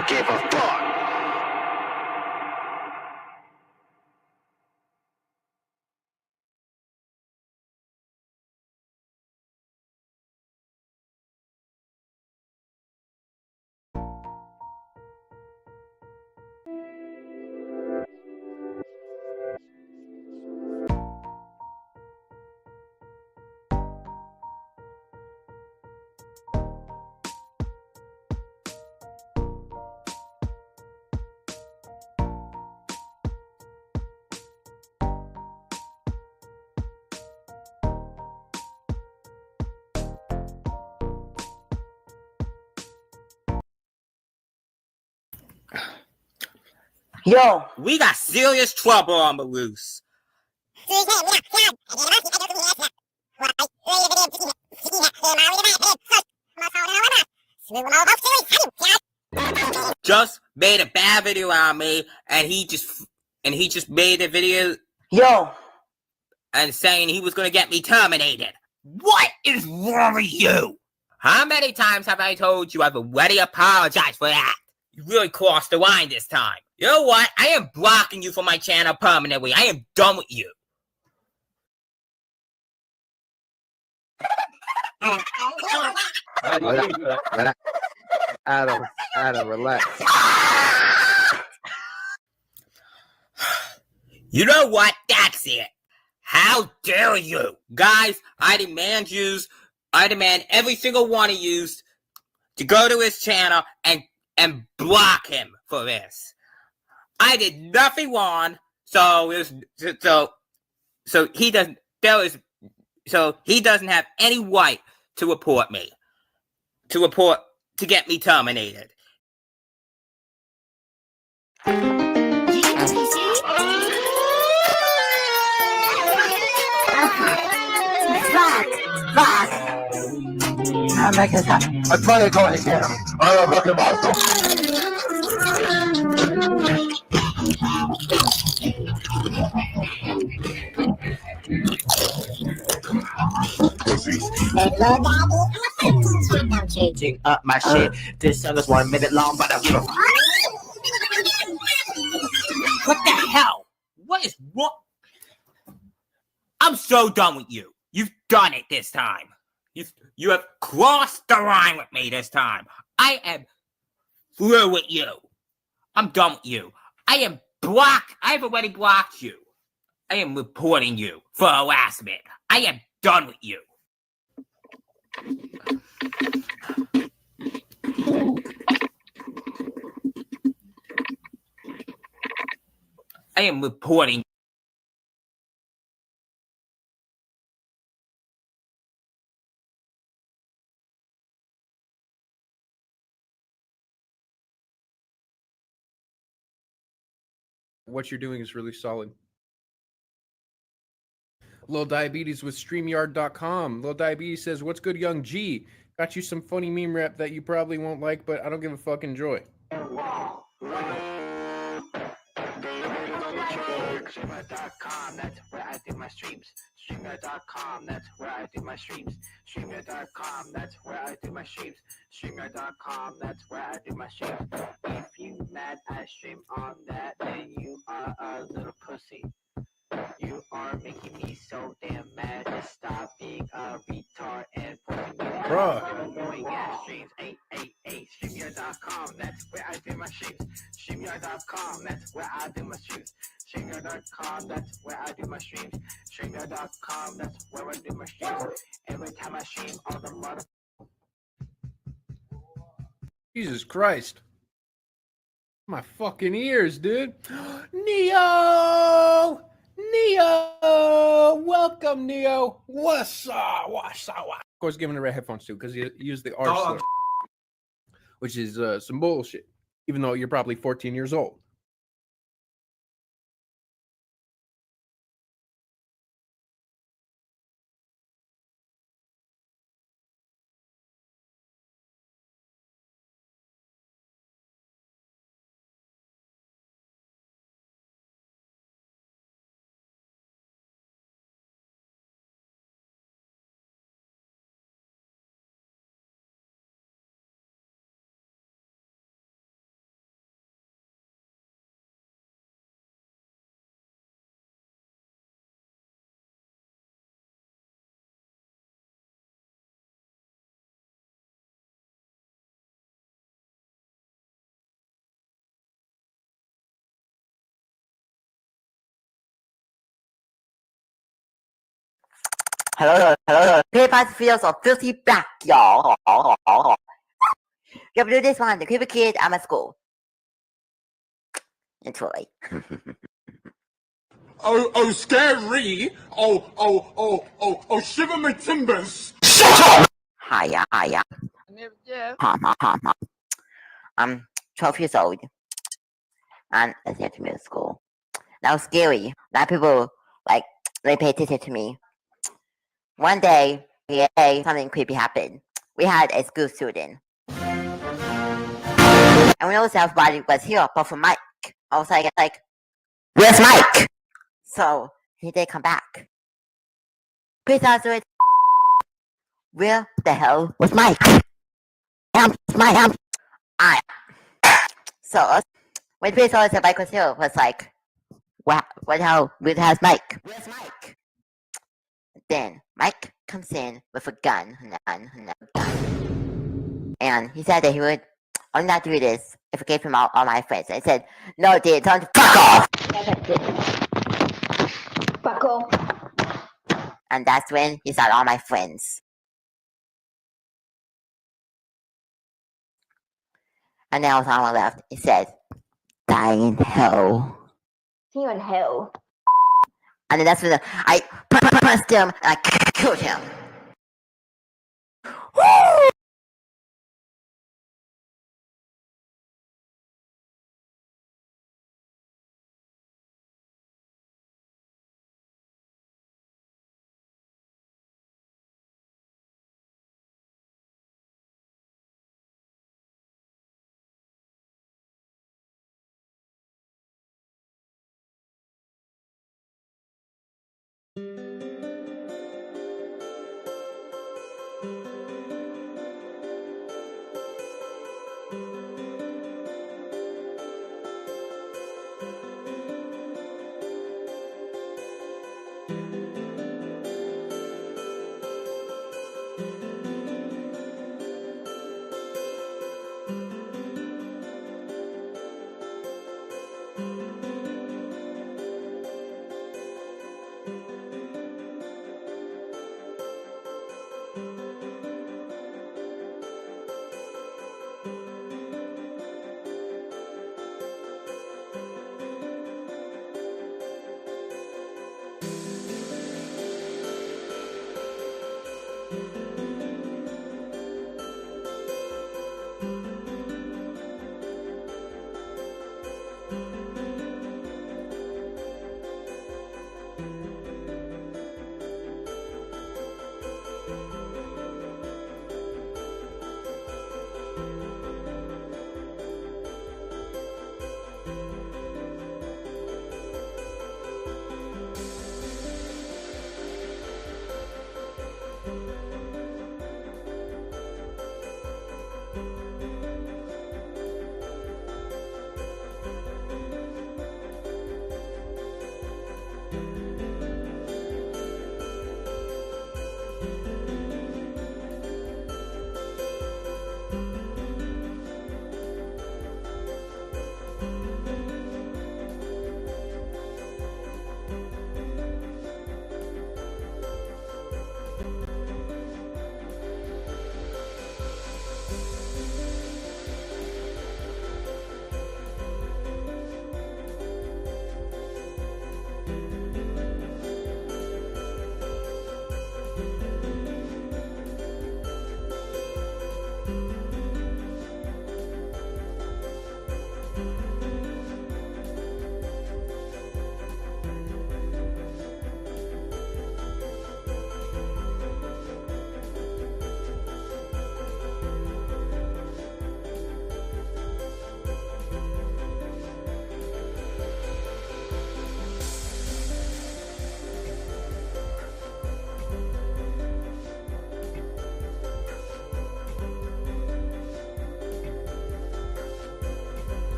don't give a fuck. Yo, we got serious trouble on the loose. Just made a bad video on me, and he just made a video yo, and saying he was gonna get me terminated. What is wrong with you? How many times have I told you I've already apologized for that? You really crossed the line this time. You know what? I am blocking you from my channel permanently. I am done with you. Adam, relax. You know what? That's it. How dare you? Guys, I demand every single one of you to go to his channel and block him for this. I did nothing wrong, so he doesn't have any right to report me. To get me terminated. fuck. I'm making this happen. I'm trying to go and get him. I'm a fucking monster. I'm changing up my shit. This song is 1 minute long, but I'll give a fuck. What the hell? What is what? I'm so done with you. You've done it this time. You have crossed the line with me this time. I am through with you. I'm done with you. I am blocked. I've already blocked you. I am reporting you for harassment. I am done with you. I am reporting. What you're doing is really solid. Lil Diabetes with StreamYard.com. Lil Diabetes says, "What's good, Young G? Got you some funny meme rap that you probably won't like, but I don't give a fuck. Enjoy." StreamYard.com, that's where I do my streams. StreamYard.com, that's where I do my streams. StreamYard.com, that's where I do my streams. StreamYard.com, that's where I do my streams. If you mad I stream on that, then you are a little pussy. You are making me so damn mad. Just stop being a retard and forcing me to Bruh. annoying ass streams. StreamYard.com, that's where I do my streams. StreamYard.com, that's where I do my streams. StreamYard.com, that's where I do my streams. StreamYard.com, that's where I do my streams. Every time I stream, all the mother. Jesus Christ. My fucking ears, dude. Neo! Neo! Welcome, Neo. What's up? What's up? Of course, giving the red headphones too, because you use the R slur, which is some bullshit, even though you're probably 14 years old. PewDiePie feels so filthy back, y'all. You ever do this one? The creepy kid I'm at school. Enjoy. Oh, scary. Oh, shiver my timbers. Hiya. I'm 12 years old. And I went to middle school. That was scary. A lot of people, like, they pay attention to me. One day, something creepy happened. We had a school student. And we noticed everybody was here, but for Mike. I was like, where's Mike? So, he did come back. Please answer it. Where the hell was Mike? So, when we saw that Mike was here, was like, what the hell? Where the hell's Mike? Where's Mike? Then Mike comes in with a gun. And he said that he would only not do this if I gave him all my friends. And I said, no, dude, tell him to fuck off! Fuck off. And that's when he started all my friends. And then I was on my left. He said, die in hell. See you in hell. And then that's when I punched him and I killed him. Woo!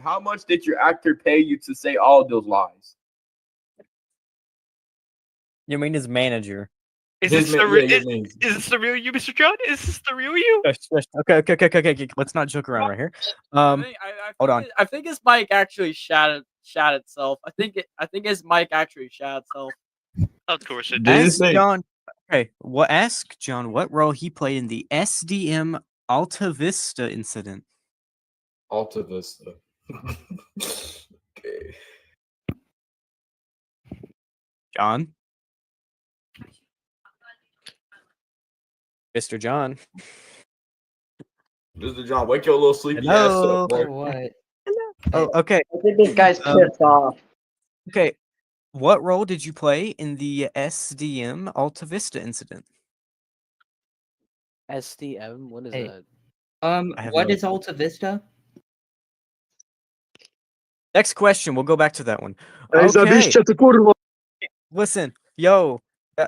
how much did your actor pay you to say all of those lies? You mean his manager? Is His this ma- the real? yeah, Is, your name. is this the real you, Mr. John? Is this the real you? Okay. Let's not joke around right here. Hold on. I think his mic actually shat itself. I think his mic actually shat itself. Of course it Did it does. Ask say? John. Okay, ask John what role he played in the SDM Alta Vista incident. Alta Vista. Okay. John. Mr. John. Mr. John, wake your little sleepy ass Hello. up, boy. What? Oh, okay. I think this guy's pissed off. Okay. What role did you play in the SDM Alta Vista incident? SDM. What is Hey. that? I have What no is Alta Vista? Next question. We'll go back to that one. Ej, zabiście ty kurwa! Listen, yo,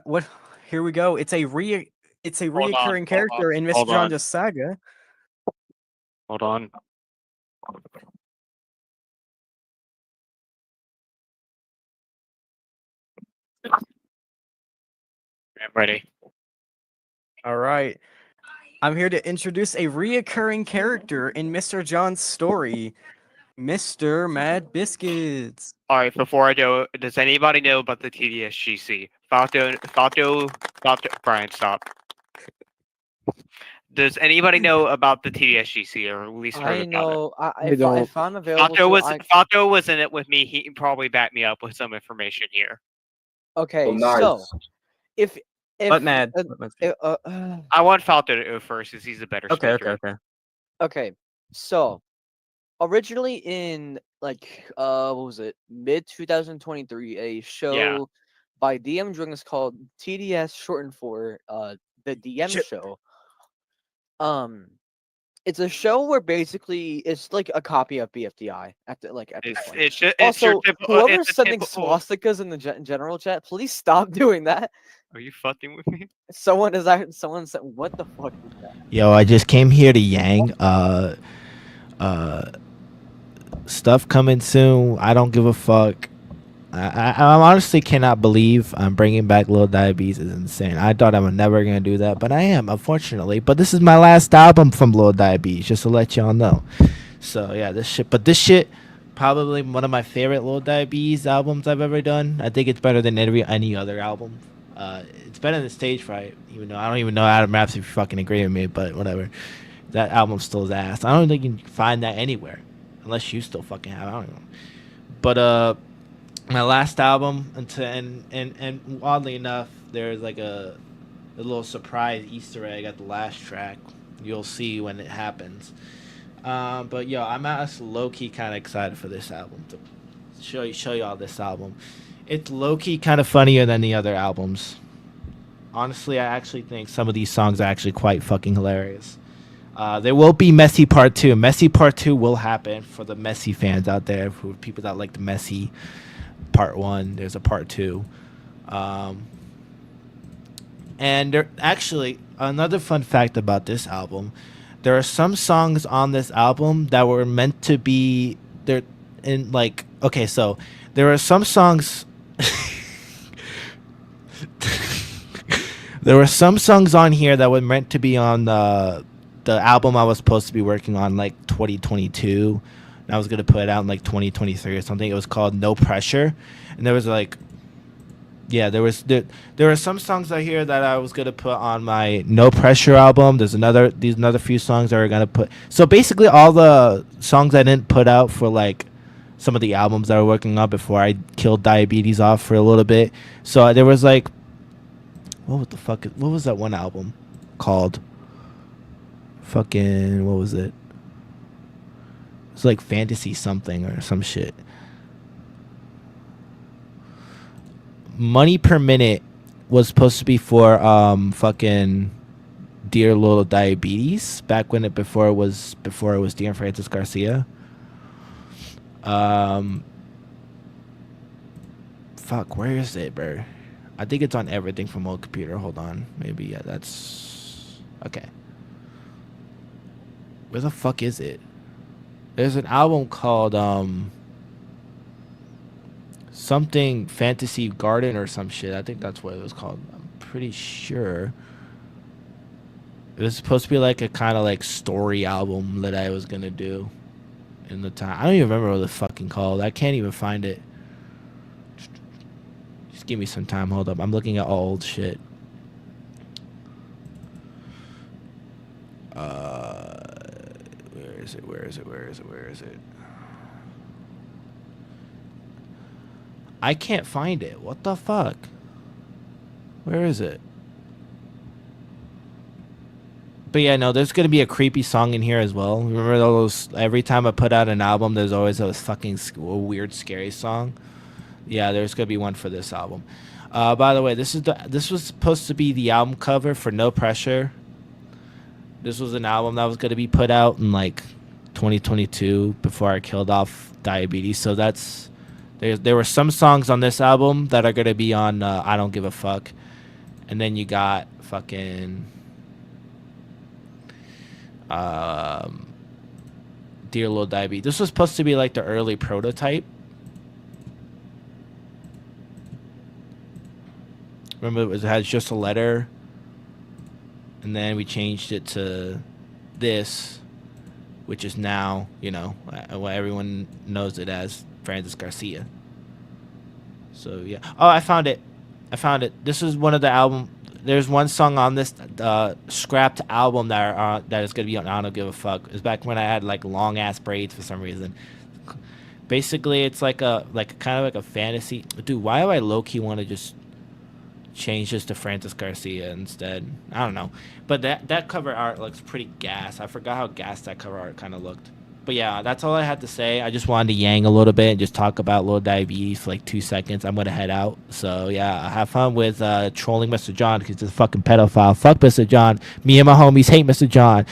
what? Here we go. It's a reoccurring character in Mr. hold on. John's saga. Hold on. I'm ready. All right. I'm here to introduce a reoccurring character in Mr. John's story, Mr. Mad Biscuits. All right. Before I go, does anybody know about the TDSGC? Fato, Brian, stop. Does anybody know about the TDSGC or at least heard I about it? know. don't. If I'm available, Fato was in it with me. He can probably back me up with some information here. okay. Oh, nice. So, if But Mad. I want Fato to go first, because he's a better speaker. Okay, so originally in like what was it, mid 2023, a show by DM Drinks called TDS, shortened for the DM Shit. show. It's a show where basically it's like a copy of BFDI at this point. It's your Also, typical- whoever's it's a sending typical- swastikas in the general chat, please stop doing that. Are you fucking with me? Someone said, what the fuck is that? Yo, I just came here to Yang. Stuff coming soon. I don't give a fuck. I honestly cannot believe I'm bringing back Lil Diabetes. Is insane. I thought I was never gonna do that, but I am, unfortunately. But this is my last album from Lil Diabetes, just to let y'all know. So yeah, this shit, probably one of my favorite Lil Diabetes albums I've ever done. I think it's better than any other album. It's better than Stage Fright, even though I don't even know Adam Raps if you fucking agree with me, but whatever. That album still is ass. I don't think you can find that anywhere, unless you still fucking have it. I don't know. But my last album, and oddly enough, there's like a little surprise Easter egg at the last track. You'll see when it happens. But yo, I'm actually low key kind of excited for this album to show y'all this album. It's low key kind of funnier than the other albums. Honestly, I actually think some of these songs are actually quite fucking hilarious. There will be Messy Part 2. Messy Part 2 will happen for the Messy fans out there, for people that like the Messy Part 1. There's a Part 2. And there actually, another fun fact about this album, there are some songs on this album that were meant to be there in like, okay, so there are some songs there were some songs on here that were meant to be on the album I was supposed to be working on like 2022, and I was gonna put it out in like 2023 or something. It was called No Pressure, and there was like, yeah, there were some songs out here that I was gonna put on my No Pressure album. There's another few songs that are gonna put. So basically, all the songs I didn't put out for like some of the albums that I was working on before I killed Diabetes off for a little bit. So there was like, what was that one album called? Fucking, what was it? It's like Fantasy something or some shit. Money Per Minute was supposed to be for fucking Dear Little Diabetes back when before it was Dear Francis Garcia. Fuck, where is it, bro? I think it's on everything from Old Computer. Hold on, maybe yeah, that's okay. Where the fuck is it? There's an album called something Fantasy Garden or some shit. I think that's what it was called. I'm pretty sure. It was supposed to be like a kind of like story album that I was gonna do in the time. I don't even remember what it's fucking called. I can't even find it. Just give me some time. Hold up. I'm looking at old shit. Where is it? Where is it? Where is it? Where is it? I can't find it. What the fuck? Where is it? But yeah, no, there's gonna be a creepy song in here as well. Remember those? Every time I put out an album, there's always a fucking weird, scary song. Yeah, there's gonna be one for this album. By the way, this was supposed to be the album cover for No Pressure. This was an album that was gonna be put out in like 2022 before I killed off diabetes. So there were some songs on this album that are gonna be on I Don't Give a Fuck, and then you got fucking Dear Lil Diabetes. This was supposed to be like the early prototype. Remember, it had just a letter, and then we changed it to this, which is now, what everyone knows it as, Francis Garcia. So yeah. Oh, I found it. This is one of the album. There's one song on this scrapped album that is gonna be on I Don't Give a Fuck. It's back when I had like long ass braids for some reason. Basically, it's like a kind of like a fantasy. Dude, why do I low key want to just change this to Francis Garcia instead? I don't know. But that cover art looks pretty gas. I forgot how gas that cover art kind of looked. But yeah, that's all I had to say. I just wanted to yang a little bit and just talk about Lil Diabetes for like 2 seconds. I'm gonna head out. So yeah, have fun with trolling Mr. John because he's a fucking pedophile. Fuck Mr. John. Me and my homies hate Mr. John.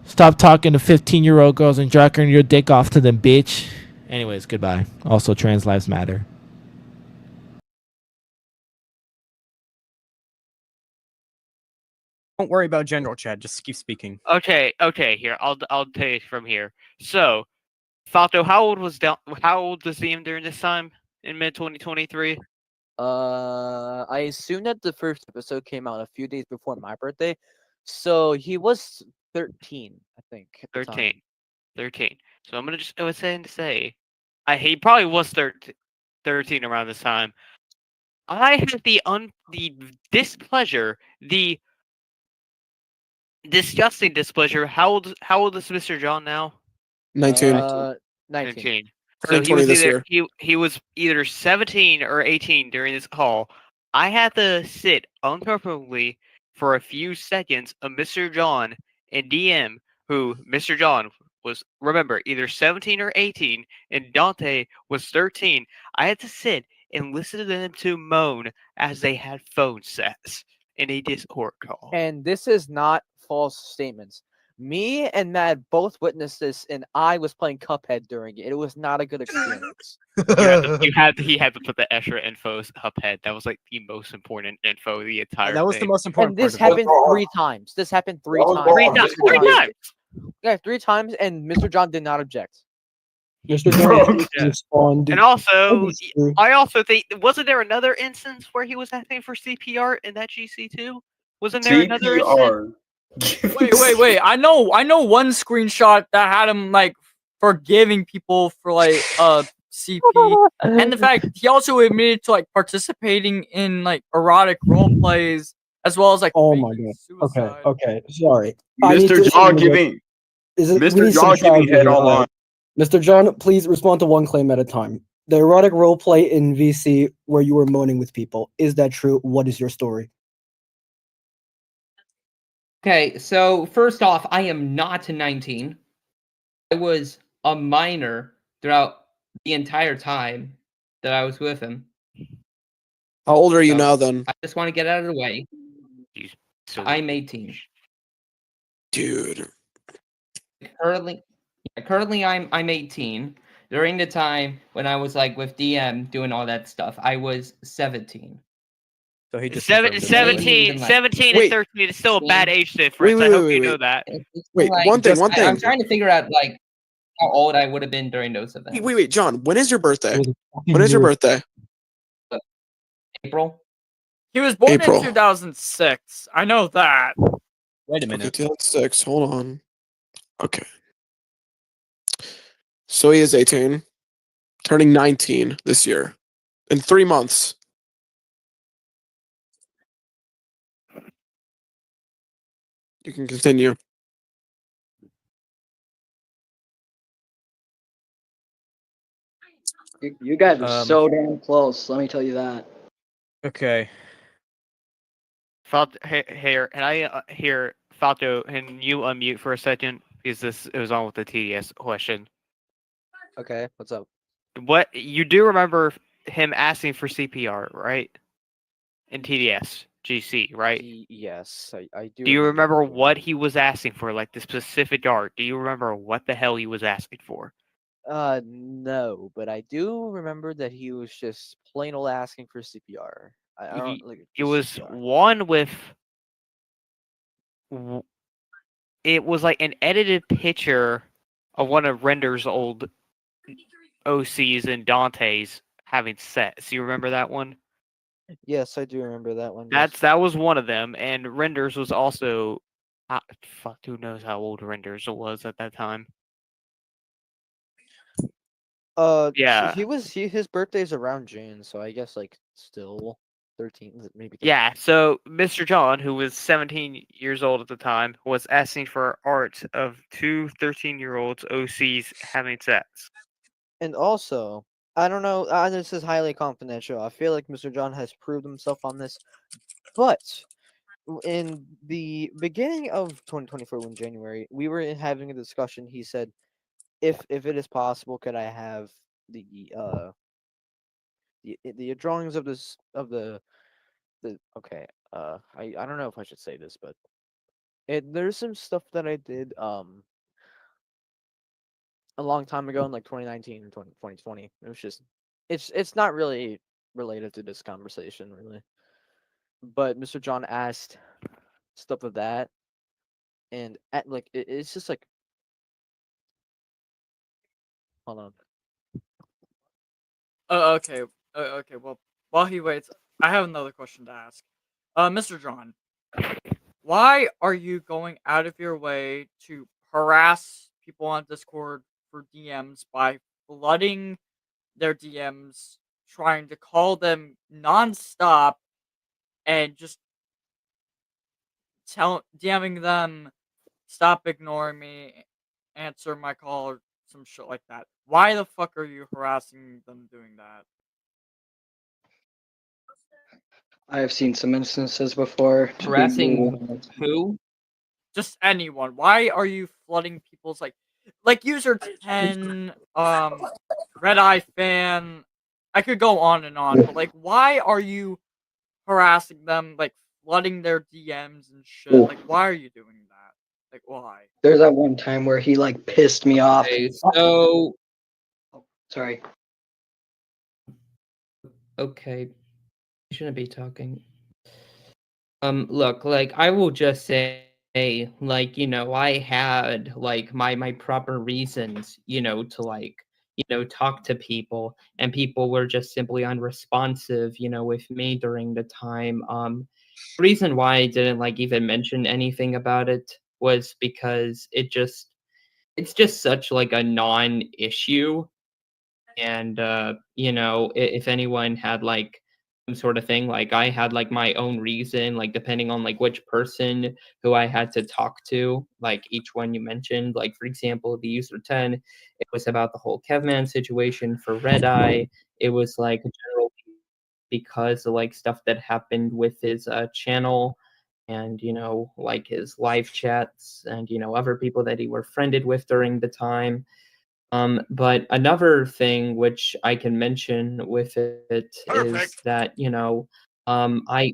Stop talking to 15-year-old girls and jacking your dick off to them, bitch. Anyways, goodbye. Also, trans lives matter. Don't worry about general chat. Just keep speaking. Okay. Here, I'll tell you from here. So, Falto, how old was Liam during this time in mid 2023? I assume that the first episode came out a few days before my birthday, so he was 13, I think. at the time. 13. So I'm gonna just go ahead and say, he probably was 13 around this time. I had the displeasure, the disgusting displeasure. How old is Mr. John now? 19. 19. So Turning 20 this year. he was either 17 or 18 during this call. I had to sit uncomfortably for a few seconds of Mr. John and DM, who Mr. John was, remember, either 17 or 18, and Dante was 13. I had to sit and listen to them to moan as they had phone sex in a Discord call. And this is not false statements. Me and Matt both witnessed this, and I was playing Cuphead during it. It was not a good experience. He had to put the extra info Cuphead. That was like the most important info of the entire That was thing. the most important And this part of it. happened 3 times. This happened 3 times. Three times. Yeah, 3 times, and Mr. John did not object. Mr. John Yeah. responded. And also, True. I also think, wasn't there another instance where he was asking for CPR in that GC2? Wasn't there another instance? Wait. I know one screenshot that had him like forgiving people for like CP, and the fact he also admitted to like participating in like erotic role plays as well as like Oh my god. suicide. Okay. Sorry. I need Mr. to- John giving Is it, we Mr. need some John giving clarity head here. online. Mr. John, please respond to one claim at a time. The erotic roleplay in VC where you were moaning with people. Is that true? What is your story? Okay, so first off, I am not 19. I was a minor throughout the entire time that I was with him. How old are you So, now then? I just want to get out of the way. So I'm 18. Dude. Currently I'm 18. During the time when I was like with DM doing all that stuff, I was 17. So he just Seven, confirmed it. 17, 17 and Wait. 13 is still a bad age Wait, difference. I wait, hope wait, you wait. know that. Wait, Like, one thing, just- one thing. I'm trying to figure out like how old I would have been during those events. Wait, John. When is your birthday? It was a fucking When is your year. birthday? April. He was born April. in 2006. I know that. Wait a Okay, minute. 2006. Hold on. Okay. So he is 18, turning 19 this year, in 3 months. You can continue. You guys are Um, so damn close. Let me tell you that. Okay. Here, and I hear Falto, and you unmute for a second because it was on with the TDS question. Okay, what's up? What you do remember him asking for CPR, right? In TDS GC, right? Yes, I do. Do you remember what he was asking for, like the specific art? Do you remember what the hell he was asking for? No, but I do remember that he was just plain old asking for CPR. I don't like. It just was CPR. one with. It was like an edited picture of one of Render's old OCs and Dante's having sex. You remember that one? Yes, I do remember that one. yes. That was one of them, and Renders was also. Fuck, who knows how old Renders was at that time? Yeah. His birthday's around June, so I guess like still 13, maybe. Yeah, so Mr. John, who was 17 years old at the time, was asking for art of two 13-year-olds OCs having sex. And also, I don't know. This is highly confidential. I feel like Mr. John has proved himself on this, but in the beginning of 2024, in January, we were having a discussion. He said, "If it is possible, could I have the drawings of the okay I don't know if I should say this, but there's some stuff that I did a long time ago in like 2019 and 2020. It was just it's not really related to this conversation really, but Mr. John asked stuff of that, and like it's just like, hold on. Okay. Okay. Well, while he waits, I have another question to ask. Mr. John, why are you going out of your way to harass people on Discord for DMs by flooding their DMs, trying to call them nonstop, and just DMing them, stop ignoring me, answer my call, or some shit like that? Why the fuck are you harassing them doing that? I have seen some instances before. to be Harassing who? Just anyone. Why are you flooding people's like user 10, Red Eye fan? I could go on and on, but like, why are you harassing them, like flooding their DMs and shit? Like, why are you doing that? Like, why? There's that one time where he like pissed me off. Okay, so Sorry. okay, I shouldn't be talking. Look, like I will just say, like, I had like my proper reasons, to like, talk to people, and people were just simply unresponsive, with me during the time. The reason why I didn't like even mention anything about it was because it's just such like a non-issue. And if anyone had like some sort of thing, like I had like my own reason, like depending on like which person who I had to talk to, like each one you mentioned, like for example the user 10, it was about the whole Kevman situation. For Red Eye, it was like a general, because of like stuff that happened with his channel, and like his live chats, and other people that he were friended with during the time. But another thing which I can mention with it is that I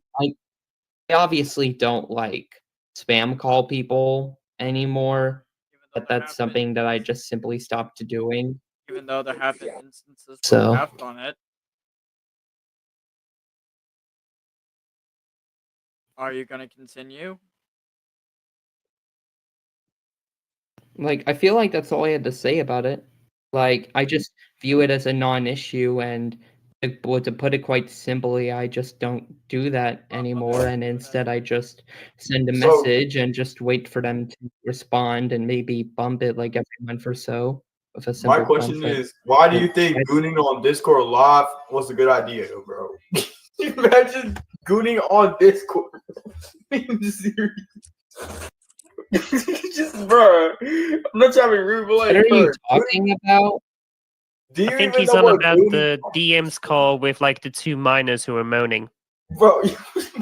obviously don't like spam call people anymore, but that's something that I just simply stopped doing. Even though there have been instances where So I have done it. Are you gonna continue? Like, I feel like that's all I had to say about it. Like, I just view it as a non-issue, and to put it quite simply, I just don't do that anymore, and instead I just send a So- message and just wait for them to respond and maybe bump it like every month or so with a simple My question content. is, why do you Like, think gooning on Discord live was a good idea, though, bro? Imagine gooning on Discord. I'm serious. Just, bro, I'm not trying to be rude, but like, What are bro, you talking about? do you I think even he's know on what about gooning- the DM's call with like the 2 minors who are moaning. Bro,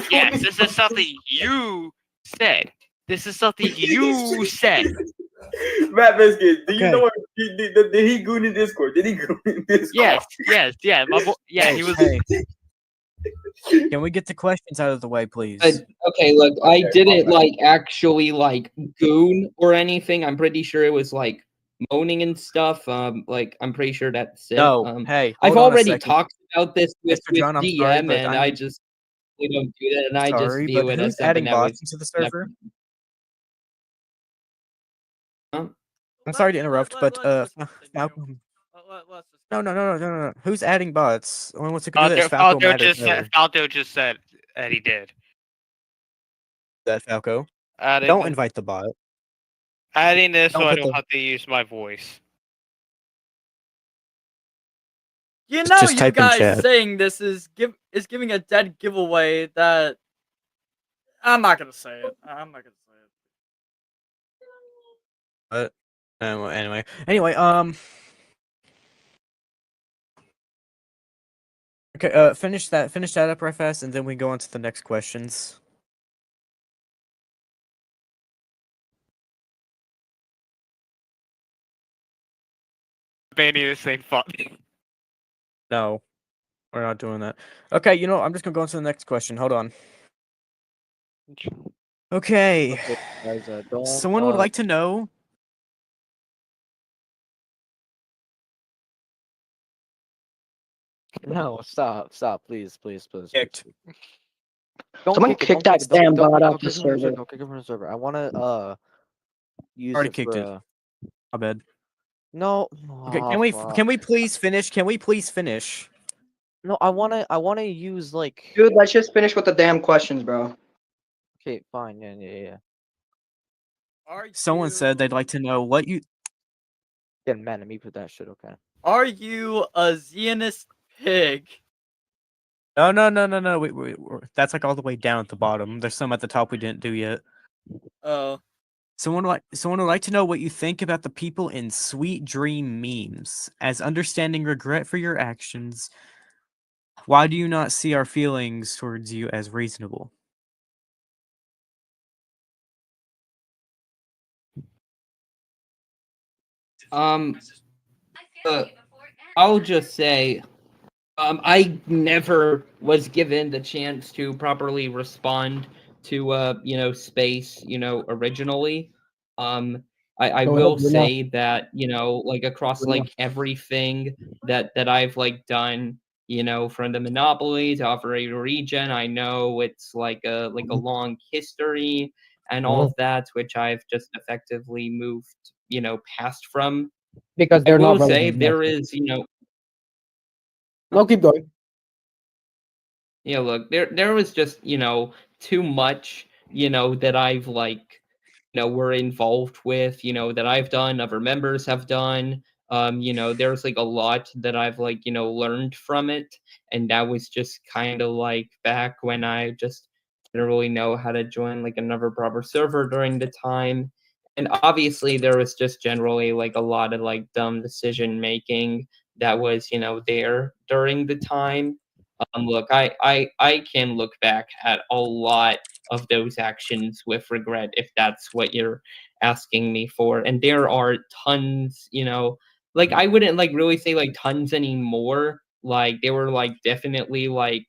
Yes, this is something you said. This is something you said. Matt Biscuit, do you Okay. know what did he goon in Discord? Did he goon in Discord? Yes, yeah. Hey, He was. hey. Can we get the questions out of the way, please? Okay, look, I Okay, didn't my bad. like actually like goon or anything. I'm pretty sure it was like moaning and stuff. Like I'm pretty sure that's it. No, hey, I've hold on a already second. talked about this with, Mr. John, I'm DM, sorry, but and I'm- I just we don't do that, and I just Sorry, view but it who's as something adding that bots was into the never- server? Huh? I'm sorry to interrupt, but Falcon. No. Who's adding bots? Only wants to do this. Falco Falco just said that he did. That Falco. Adding Don't the- invite the bot. Adding this, Don't so I put don't the- have to use my voice. You know, Just you type in guys chat. saying this is giving a dead giveaway that I'm not gonna say it. I'm not gonna say it. But anyway, okay, finish that up right fast, and then we go on to the next questions. Banning the same fuck. No, we're not doing that. Okay, you know, I'm just gonna go on to the next question. Hold on. Okay. Okay, guys, don't, Someone would like to know. No, stop, please. Kicked. Don't Someone kick it, kick don't that kick it, don't- damn don't- bot don't off the kick it from server. Don't kick it from the server. I wanna use Already it kicked for, it. My bad. No. Okay, Aw, can we please finish? Can we please finish? No, I wanna use like. Dude, let's just finish with the damn questions, bro. Okay, fine. Yeah. Someone said they'd like to know what you. Yeah, man, let me put that shit. Okay. Are you a Zionist pig? No. That's like all the way down at the bottom. There's some at the top we didn't do yet. Oh. Someone would like to know what you think about the people in Sweet Dream memes. As understanding regret for your actions, why do you not see our feelings towards you as reasonable? I'll just say, I never was given the chance to properly respond to, space, originally. I Go will ahead, you're say that, like across You're like everything that I've like done, from the Monopoly to Operator Regen, I know it's like a long history and all of that, which I've just effectively moved, past from. Because they're I will not say relevant. there is, No, keep going. yeah, look, there was just, too much, that I've like, were involved with, that I've done, other members have done. There's like a lot that I've like, learned from it. And that was just kind of like back when I just didn't really know how to join like another proper server during the time. And obviously there was just generally like a lot of like dumb decision making that was, there during the time. Look, I can look back at a lot of those actions with regret if that's what you're asking me for. And there are tons, like I wouldn't like really say like tons anymore. Like they were like definitely like,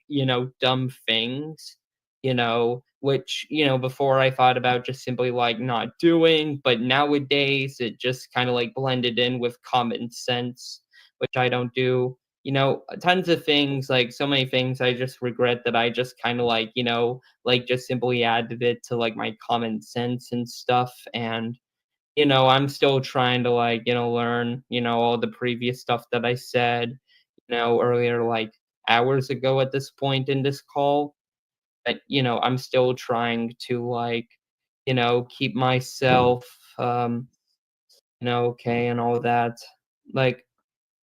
dumb things, which, before I thought about just simply like not doing, but nowadays it just kind of like blended in with common sense, which I don't do. tons of things, like so many things I just regret that I just kind of like, just simply added it to like my common sense and stuff. And, I'm still trying to like, learn, all the previous stuff that I said, earlier, like hours ago at this point in this call. But, I'm still trying to like, keep myself, okay and all that. Like,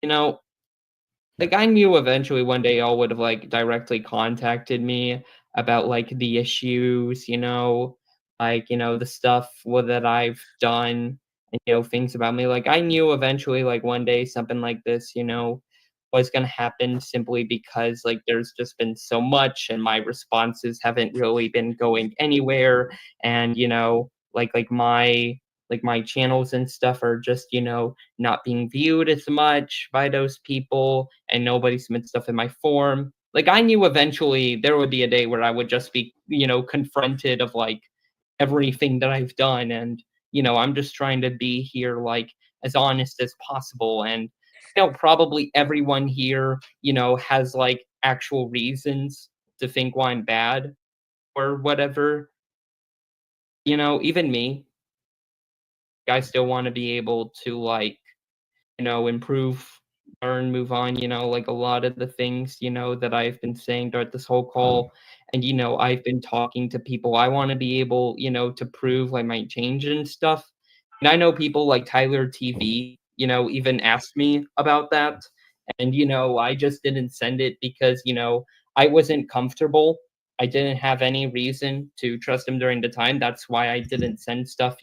like I knew eventually one day y'all would have like directly contacted me about like the issues, like, the stuff that I've done and, things about me. Like I knew eventually like one day something like this, was going to happen simply because like there's just been so much and my responses haven't really been going anywhere. And, like my channels and stuff are just, not being viewed as much by those people and nobody submits stuff in my forum. Like I knew eventually there would be a day where I would just be, confronted of like everything that I've done. And, I'm just trying to be here like as honest as possible. And, probably everyone here, has like actual reasons to think why I'm bad or whatever. Even me. I still want to be able to like, improve, learn, move on, like a lot of the things, that I've been saying throughout this whole call. And, I've been talking to people. I want to be able, to prove like my change and stuff. And I know people like Tyler TV, even asked me about that. And, I just didn't send it because, I wasn't comfortable. I didn't have any reason to trust him during the time. That's why I didn't send stuff,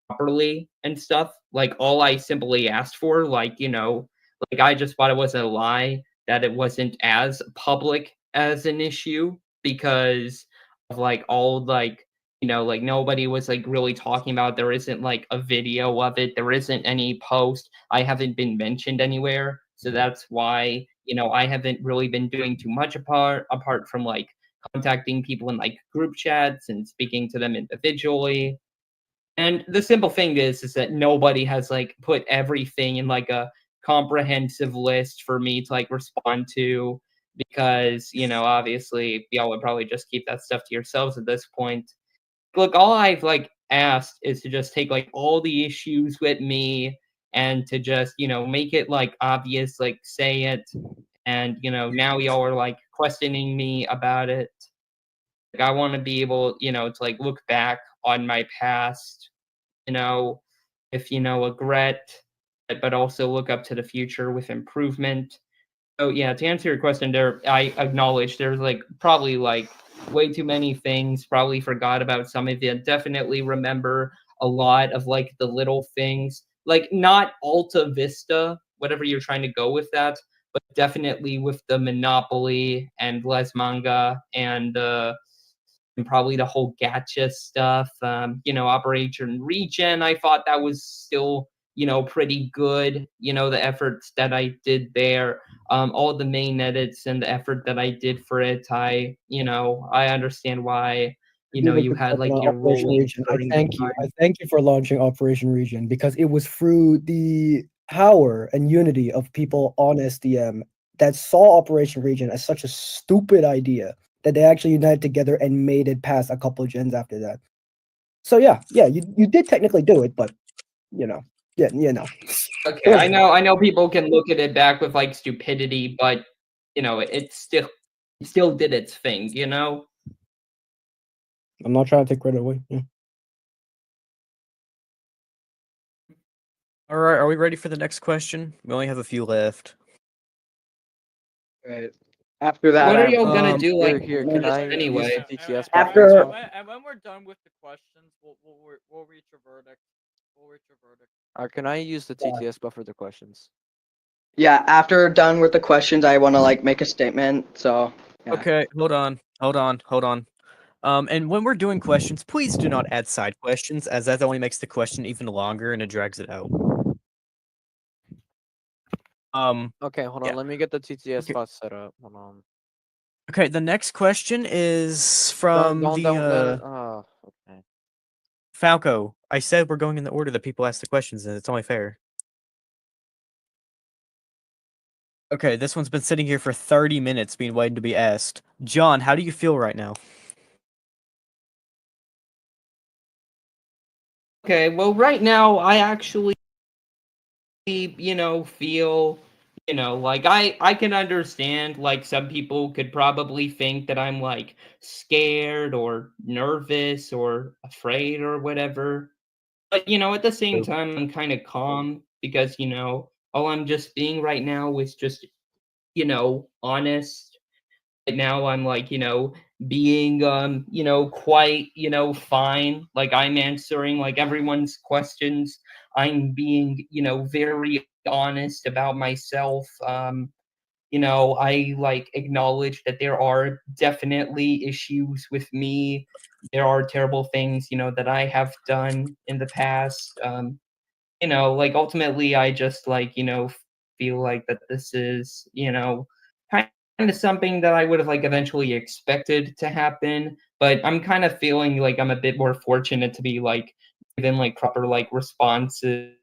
properly and stuff. Like all I simply asked for, like, like I just thought it was a lie that it wasn't as public as an issue because of like all like, like nobody was like really talking about it. There isn't like a video of it. There isn't any post. I haven't been mentioned anywhere. So that's why, I haven't really been doing too much apart from like contacting people in like group chats and speaking to them individually. And the simple thing is that nobody has like put everything in like a comprehensive list for me to like respond to because, obviously y'all would probably just keep that stuff to yourselves at this point. Look, all I've like asked is to just take like all the issues with me and to just, make it like obvious, like say it. And, now y'all are like questioning me about it. Like I want to be able, to like look back on my past, if regret, but also look up to the future with improvement. So yeah, to answer your question there, I acknowledge there's like probably like way too many things, probably forgot about some of it. Definitely remember a lot of like the little things, like not Alta Vista, whatever you're trying to go with that, but definitely with the Monopoly and Les Manga and probably the whole gacha stuff. Operation Regen, I thought that was still, pretty good. The efforts that I did there, all the main edits and the effort that I did for it. I understand why, you had like your Operation role. Region. I thank you for launching Operation Region because it was through the power and unity of people on SDM that saw Operation Region as such a stupid idea that they actually united together and made it past a couple of gens after that. So yeah, you did technically do it, but Okay, I know people can look at it back with like stupidity, but it still did its thing, I'm not trying to take credit away. Yeah. All right, are we ready for the next question? We only have a few left. Right. After that, what are y'all gonna do? Here, Like can I anyway? use the TTS After And when we're done with the questions, we'll reach a verdict. Can I use the TTS buffer the questions? Yeah, after done with the questions, I want to like make a statement. So yeah. Okay, hold on. And when we're doing questions, please do not add side questions, as that only makes the question even longer and it drags it out. Okay, hold on. Let me get the TTS bot set up. Hold on. Okay, the next question is from okay. Falco. I said we're going in the order that people ask the questions, and it's only fair. Okay, this one's been sitting here for 30 minutes being waiting to be asked. John, how do you feel right now? Okay, well, right now I actually, feel, like I can understand, like, some people could probably think that I'm like scared or nervous or afraid or whatever. But, at the same time, I'm kind of calm because, all I'm just being right now is just, honest. Right now I'm like, being quite, fine. Like I'm answering like everyone's questions. I'm being, very honest about myself. I like acknowledge that there are definitely issues with me. There are terrible things, that I have done in the past. Like ultimately I just like, feel like that this is, kind of something that I would have like eventually expected to happen. But I'm kind of feeling like I'm a bit more fortunate to be like given like proper like responses,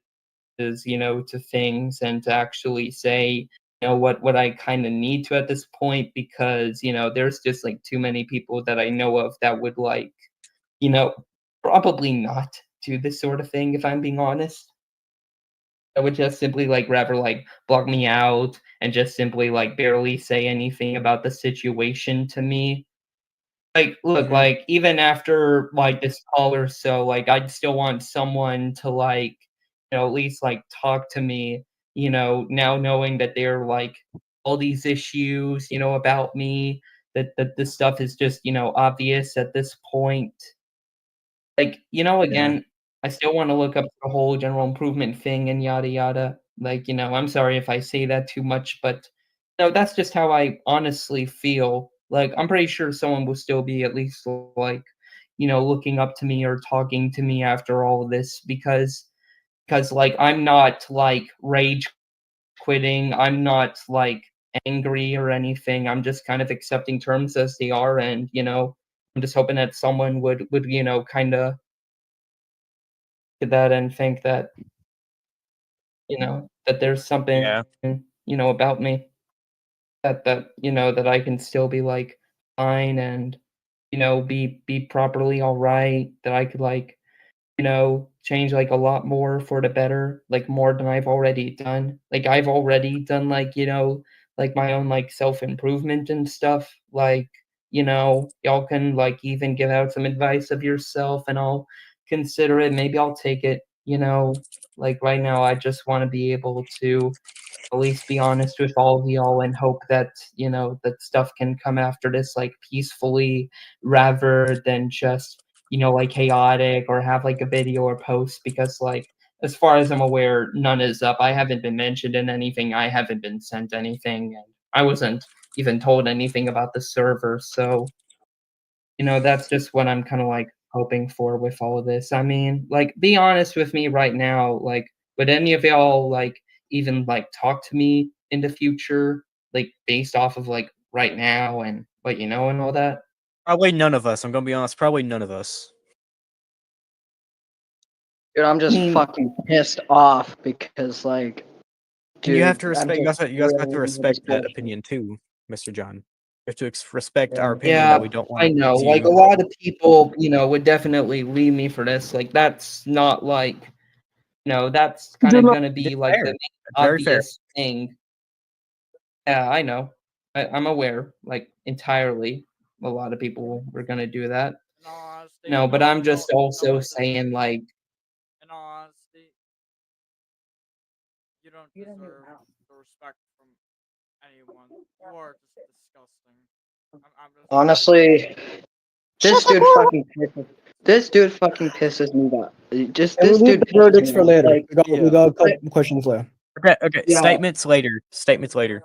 to things and to actually say, what I kind of need to at this point because, there's just like too many people that I know of that would like, you know, probably not do this sort of thing if I'm being honest. I would just simply like rather like block me out and just simply like barely say anything about the situation to me. Like, look, like even after like this call or so, like I'd still want someone to like, at least like talk to me, now knowing that they're like all these issues, about me, that this stuff is just, obvious at this point. Like, again, I still wanna look up the whole general improvement thing and yada yada. Like, I'm sorry if I say that too much, but, that's just how I honestly feel. Like, I'm pretty sure someone will still be at least, like, looking up to me or talking to me after all of this because, like, I'm not, like, rage quitting, I'm not, like, angry or anything, I'm just kind of accepting terms as they are and, I'm just hoping that someone would, kinda at that and think that, that there's something, Yeah. about me that I can still be like fine and be properly all right. That I could like change like a lot more for the better, like more than I've already done. Like I've already done like like my own like self improvement and stuff. Like y'all can like even give out some advice of yourself, and I'll consider it. Maybe I'll take it. Like right now, I just want to be able to at least be honest with all of y'all and hope that that stuff can come after this like peacefully rather than just like chaotic or have like a video or post because like as far as I'm aware none is up. I haven't been mentioned in anything, I haven't been sent anything, and I wasn't even told anything about the server. So that's just what I'm kind of like hoping for with all of this. I mean, like, be honest with me right now. Like, would any of y'all like even like talk to me in the future, like based off of like right now and what and all that? Probably none of us. I'm gonna be honest. Probably none of us. Dude, I'm just fucking pissed off because, like, And you have to dude, I'm respect. You just guys, you guys have to really respect that bullshit. opinion too, Mr. John. You have to respect our Yeah. opinion Yeah, that we don't want I to know. please Like a you. lot of people, would definitely leave me for this. Like that's not like that's kind of gonna be It's like fair. the It's very fair. obvious thing. Yeah, I know. I'm aware, like entirely. A lot of people were gonna do that. No, but I'm just also saying, like, In all honesty, you don't deserve the respect from anyone. You are just disgusting. I'm just Honestly, this dude fucking pisses me off. Just And this we'll leave dude the pisses verdicts me for off. later. Like, We got a couple questions later. Okay. Yeah. Statements later. Statements later.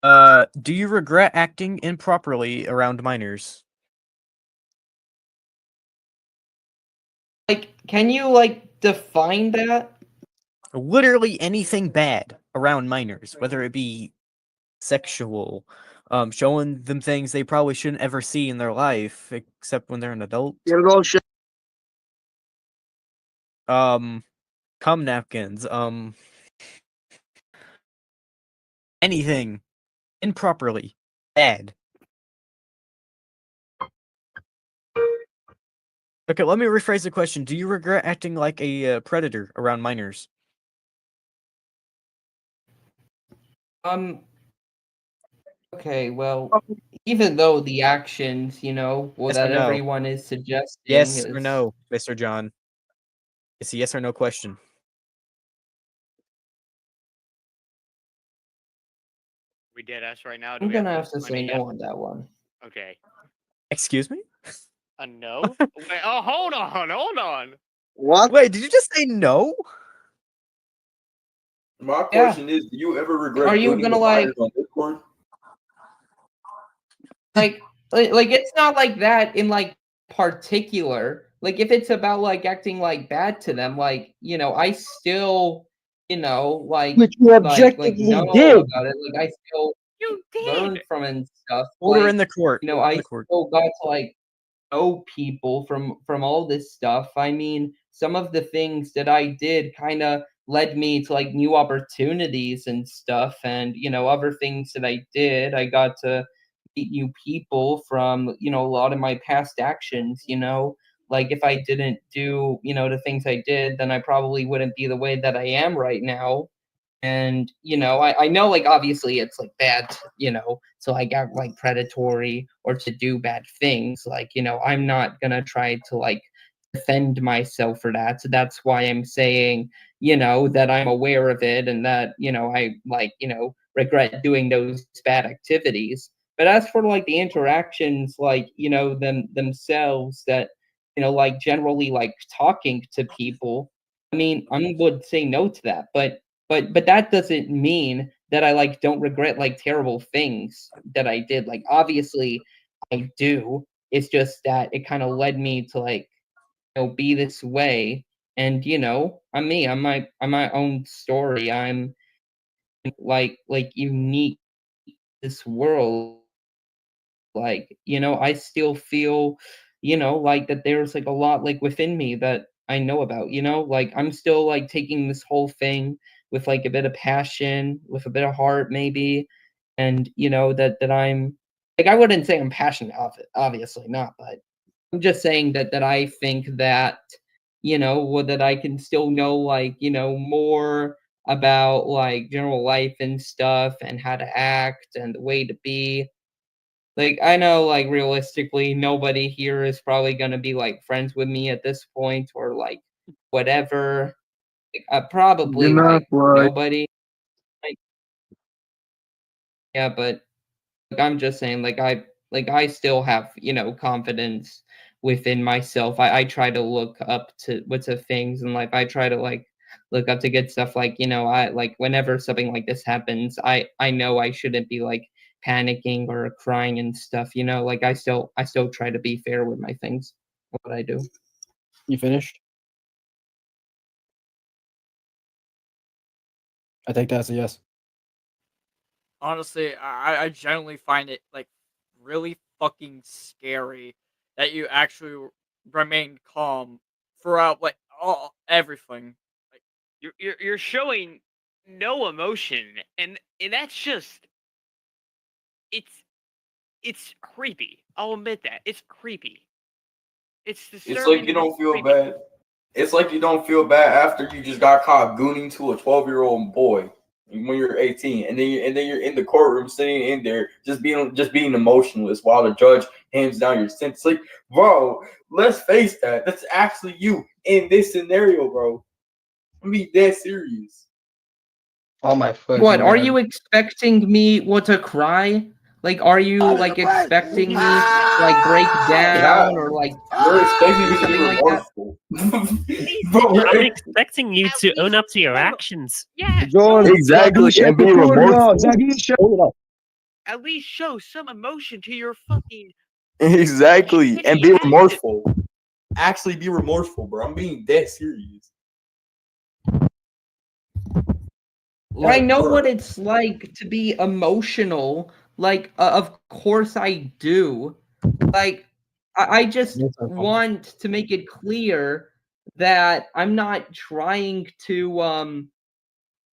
Do you regret acting improperly around minors? like, can you like define that? Literally anything bad around minors, whether it be sexual, showing them things they probably shouldn't ever see in their life, except when they're an adult. Cum napkins, anything improperly. Bad. Okay, let me rephrase the question. Do you regret acting like a predator around minors? Okay, well, even though the actions, Yes that or no? everyone is suggesting Yes or is no, Mr. John? It's a yes or no question. We dead ass right now. I'm gonna have to say no on that one. Okay. Excuse me? A no? Wait. Oh, hold on. What? Wait, did you just say no? My Yeah. question is, do you ever regret Are you booting gonna, the like- minors on Discord? Like it's not like that in like particular. Like if it's about like acting like bad to them, like I still like Which you objectively know did. about it. Like I still learn from it and stuff. Order like, in the court. I still got to like know people from all this stuff. I mean, some of the things that I did kind of led me to like new opportunities and stuff, and other things that I did. I got to meet new people from a lot of my past actions. Like if I didn't do the things I did, then I probably wouldn't be the way that I am right now. And I know like obviously it's like bad to like act like predatory or to do bad things. Like I'm not gonna try to like defend myself for that. So that's why I'm saying that I'm aware of it and that I like regret doing those bad activities. But as for like the interactions, like themselves, that like generally like talking to people, I mean, I would say no to that. But that doesn't mean that I like don't regret like terrible things that I did. Like obviously I do. It's just that it kind of led me to like be this way. And I'm me. I'm my own story. I'm like unique in this world. Like I still feel like that there's like a lot like within me that I know about. Like I'm still like taking this whole thing with like a bit of passion, with a bit of heart maybe. And that I'm like, I wouldn't say I'm passionate of it, obviously not, but I'm just saying that I think that that I can still know like more about like general life and stuff and how to act and the way to be. Like I know like realistically nobody here is probably going to be like friends with me at this point or like whatever. Like, probably like nobody. Like, yeah, but like, I'm just saying like I still have confidence within myself. I try to look up to things in life. I try to like look up to good stuff. Like I like whenever something like this happens, I know I shouldn't be like panicking or crying and stuff. Like I still try to be fair with my things. What I do. You finished? I think that's a yes. Honestly, I genuinely find it like really fucking scary that you actually remain calm throughout like everything. Like You're showing no emotion, and that's just it's creepy. I'll admit that it's creepy. It's disturbing. It's like you don't feel bad. It's like you don't feel bad after you just got caught gooning to a 12-year-old boy when you're 18, and then you're in the courtroom sitting in there just being emotionless while the judge hands down your sentence. Like, bro, let's face that. That's actually you in this scenario, bro. I mean, dead serious. Oh my foot. What are you expecting me to cry? Like, are you like expecting me to like break down or like? You're expecting me to be remorseful. I'm expecting you to own up to your actions. Yeah. Exactly, and be remorseful. At least show some emotion to your fucking. Exactly, and be remorseful. Actually, be remorseful, bro. I'm being dead serious. I know what it's like to be emotional. Like, of course I do. Like, I just want to make it clear that I'm not trying to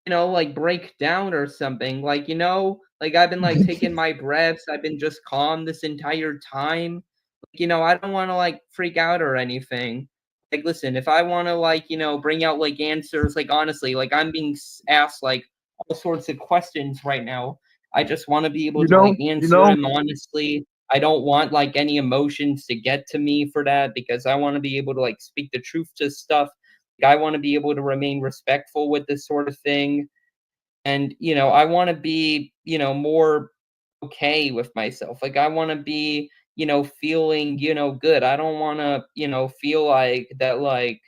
like break down or something. Like, like I've been like taking my breaths. I've been just calm this entire time. I don't want to like freak out or anything. Like, listen, if I want to like, bring out like answers, like honestly, like I'm being asked like all sorts of questions right now. I just want to be able to like answer them honestly. I don't want like any emotions to get to me for that because I want to be able to like speak the truth to stuff. I want to be able to remain respectful with this sort of thing. And, I want to be, more okay with myself. Like, I want to be, feeling, good. I don't want to, feel like that, like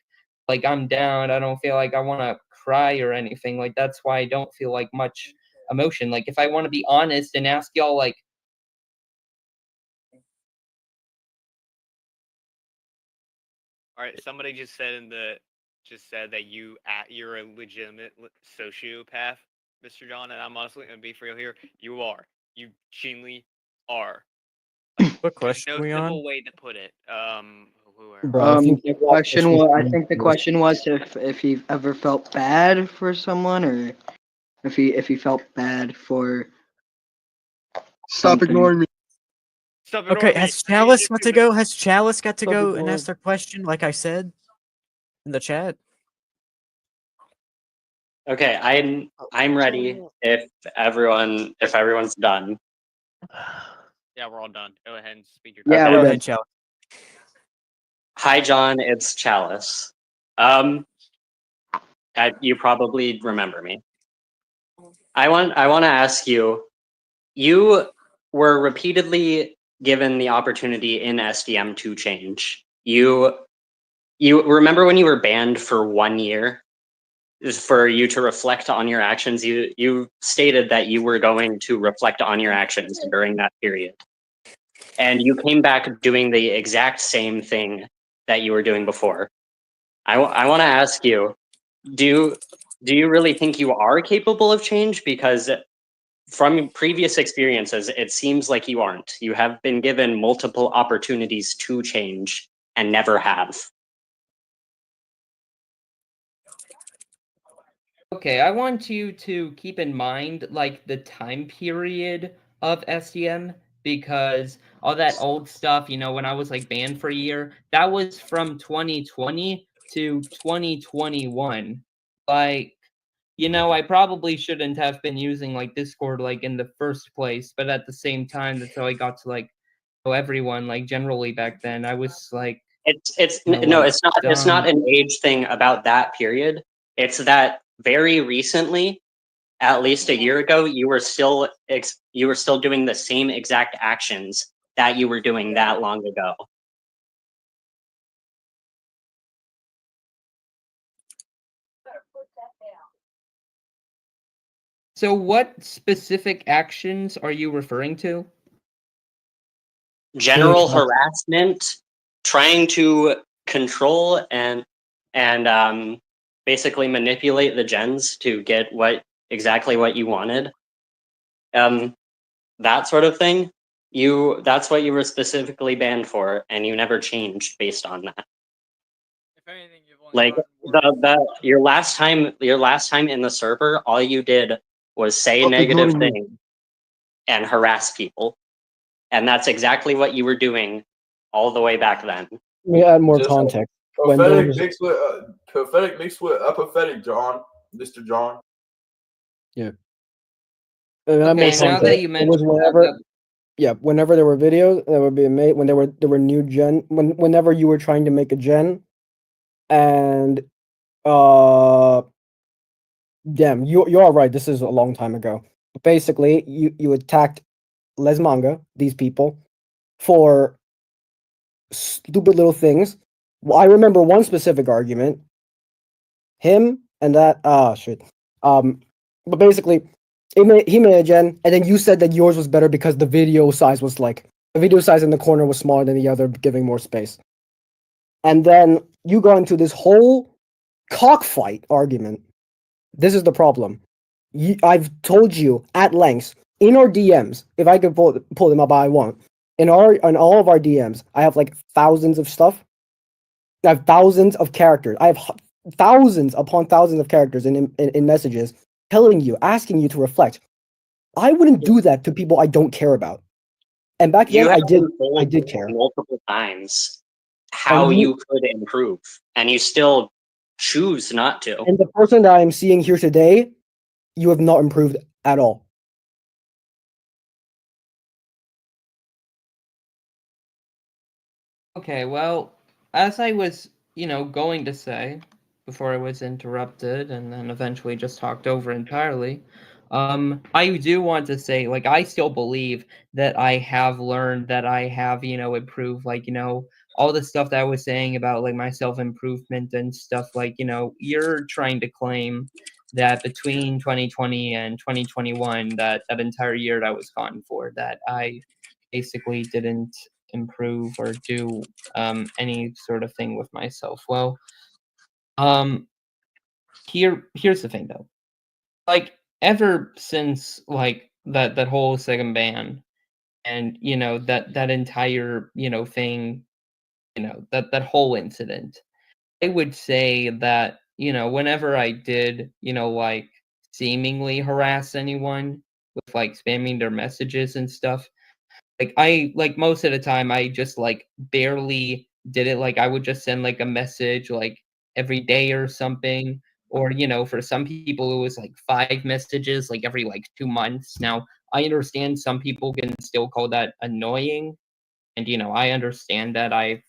I'm down. I don't feel like I want to cry or anything. Like, that's why I don't feel like much emotion. Like, if I want to be honest and ask y'all, like, All right, somebody just said that you're a legitimate sociopath, Mr. John, and I'm honestly gonna be for real here. You are. You genuinely are. What question No are we on? simple way to put it. The question was, I think the question was if he ever felt bad for someone, or if he felt bad for. Stop ignoring me. Okay, has Chalice got to go? Has Chalice got to go and ask their question, like I said in the chat? Okay, I'm ready if everyone's done. Yeah, we're all done. Go ahead and speak your. Yeah, Go ahead, Chalice. Hi, John. It's Chalice. You probably remember me. I want to ask you. You were repeatedly given the opportunity in SDM to change. You remember when you were banned for 1 year? For you to reflect on your actions, you stated that you were going to reflect on your actions during that period, and you came back doing the exact same thing that you were doing before. I want to ask you, do you really think you are capable of change? Because from previous experiences, it seems like you aren't. You have been given multiple opportunities to change and never have. Okay, I want you to keep in mind like the time period of SDM because all that old stuff, when I was like banned for a year, that was from 2020 to 2021. Like, I probably shouldn't have been using like Discord like in the first place, but at the same time, that's how I got to like know everyone like generally back then. I was like, it's not an age thing about that period. It's that very recently, at least a year ago, you were still doing the same exact actions that you were doing that long ago. So what specific actions are you referring to? General harassment, trying to control and basically manipulate the gens to get exactly what you wanted. That sort of thing. That's what you were specifically banned for, and you never changed based on that. If anything, you've only Like your last time in the server, all you did was say negative things and harass people. And that's exactly what you were doing all the way back then. Let me add more Just context. Pathetic mixed with apathetic, John. Mr. John. Yeah. Okay, now that you mentioned whenever there were videos that were being made, when there were new gen, whenever you were trying to make a gen, and damn, you are right. This is a long time ago. But basically, you attacked Les Manga, these people, for stupid little things. Well, I remember one specific argument. Him and that shit. But basically, he made a gen, and then you said that yours was better because the video size was like the video size in the corner was smaller than the other, giving more space. And then you got into this whole cockfight argument. This is the problem. I've told you at length in our DMs. If I could pull them up, I won't. In all of our DMs, I have like thousands of stuff. I have thousands of characters. I have thousands upon thousands of characters in messages telling you, asking you to reflect. I wouldn't do that to people I don't care about. And back then, You I have did. been told I did care. multiple times how And you could improve, and you still choose not to. And the person that I'm seeing here today, you have not improved at all. Okay, well, as I was, going to say before I was interrupted and then eventually just talked over entirely, I do want to say, like, I still believe that I have learned, that I have, improved, like, all the stuff that I was saying about, like, my self-improvement and stuff, like, you're trying to claim that between 2020 and 2021, that entire year that I was gone for, that I basically didn't improve or do any sort of thing with myself. Well, here's the thing though. Like ever since like that whole second ban and that entire thing, that whole incident, I would say that whenever I did like seemingly harass anyone with like spamming their messages and stuff, like most of the time I just like barely did it. Like I would just send like a message like every day or something, or for some people it was like 5 messages like every like 2 months. Now I understand some people can still call that annoying, and I understand that. I've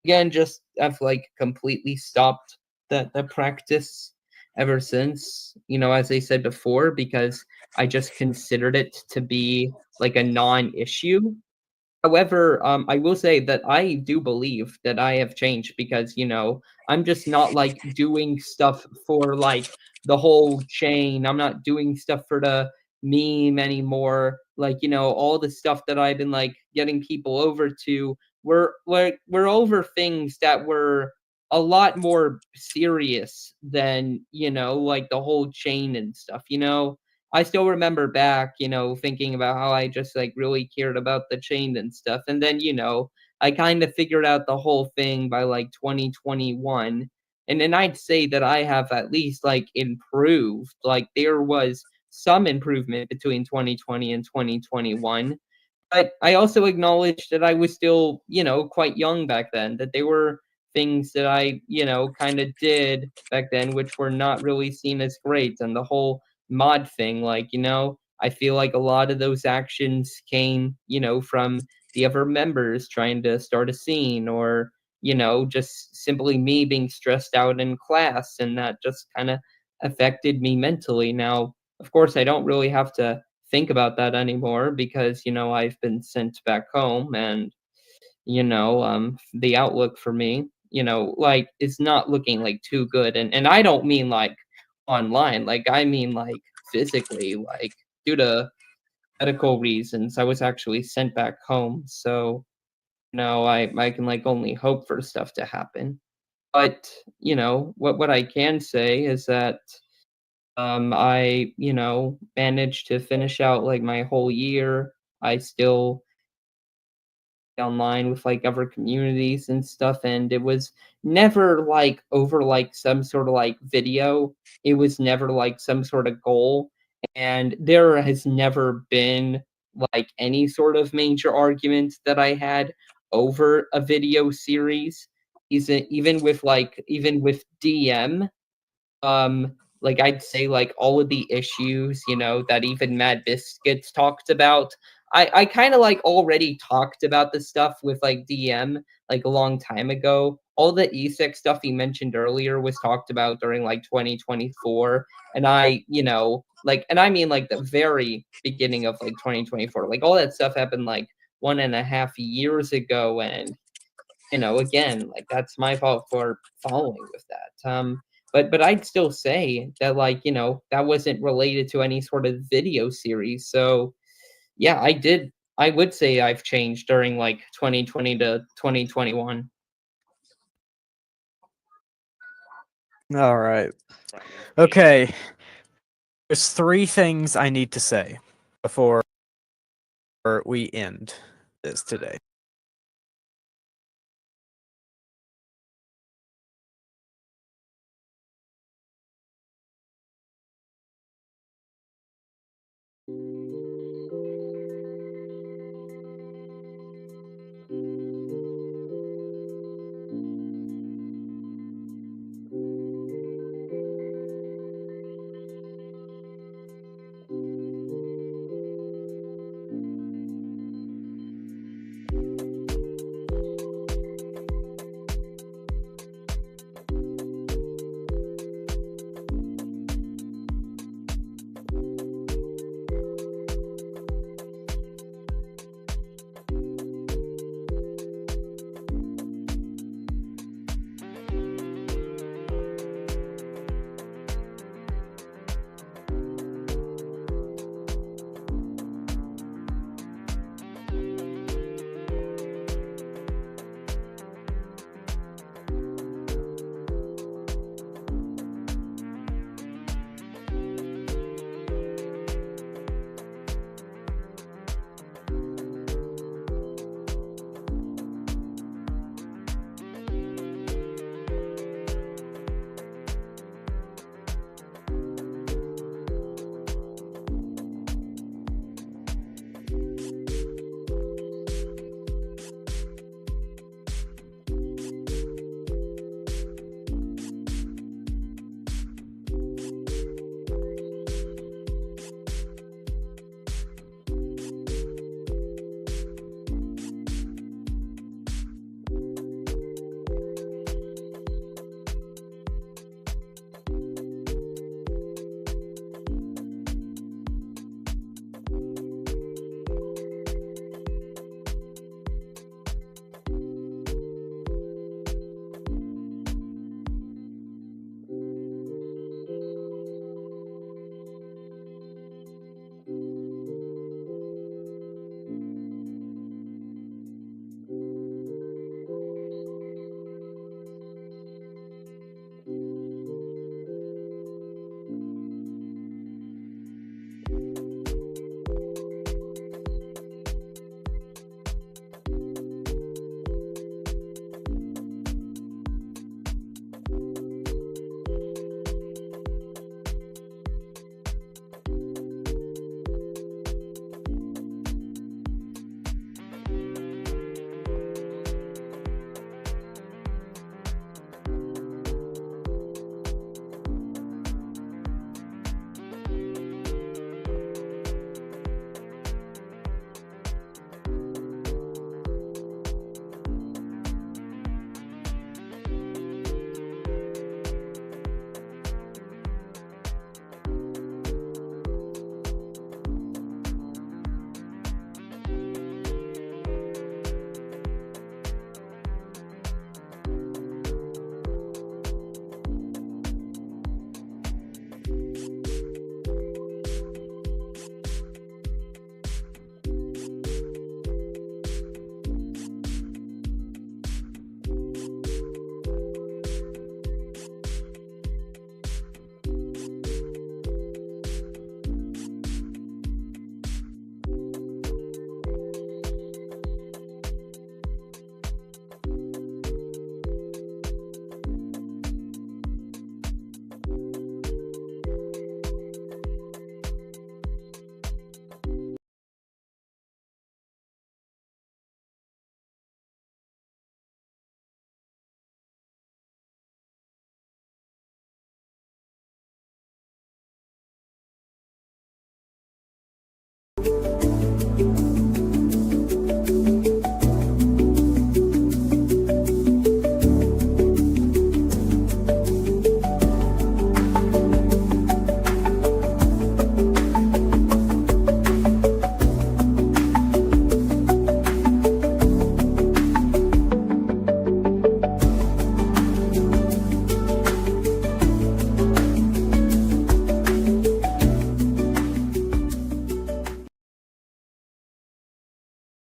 again just I've like completely stopped the practice ever since, as I said before, because I just considered it to be like a non-issue. However, I will say that I do believe that I have changed because, I'm just not like doing stuff for like the whole chain. I'm not doing stuff for the meme anymore. Like, all the stuff that I've been like getting people over to, we're over things that were a lot more serious than, like the whole chain and stuff, I still remember back, thinking about how I just like really cared about the chain and stuff. And then, I kind of figured out the whole thing by like 2021. And then I'd say that I have at least like improved. Like there was some improvement between 2020 and 2021. But I also acknowledge that I was still, quite young back then, that there were things that I, kind of did back then which were not really seen as great. And the whole mod thing, like, I feel like a lot of those actions came, from the other members trying to start a scene, or, just simply me being stressed out in class, and that just kind of affected me mentally. Now, of course, I don't really have to think about that anymore because, I've been sent back home, and, the outlook for me, like, is not looking like too good. And I don't mean like online, like I mean like physically, like due to medical reasons, I was actually sent back home. So, I can like only hope for stuff to happen. But, what I can say is that I, managed to finish out like my whole year. I still online with like other communities and stuff, and it was never like over like some sort of like video. It was never like some sort of goal, and there has never been like any sort of major argument that I had over a video series. Even with DM, like I'd say like all of the issues, that even Mad Biscuits talked about, I kind of like already talked about the stuff with like DM like a long time ago. All the ESEC stuff he mentioned earlier was talked about during like 2024. And I, like, and I mean like the very beginning of like 2024, like all that stuff happened like 1.5 years ago. And, again, like that's my fault for following with that. But I'd still say that like, that wasn't related to any sort of video series. So yeah, I would say I've changed during like 2020 to 2021. All right. Okay. There's 3 things I need to say before we end this today. you.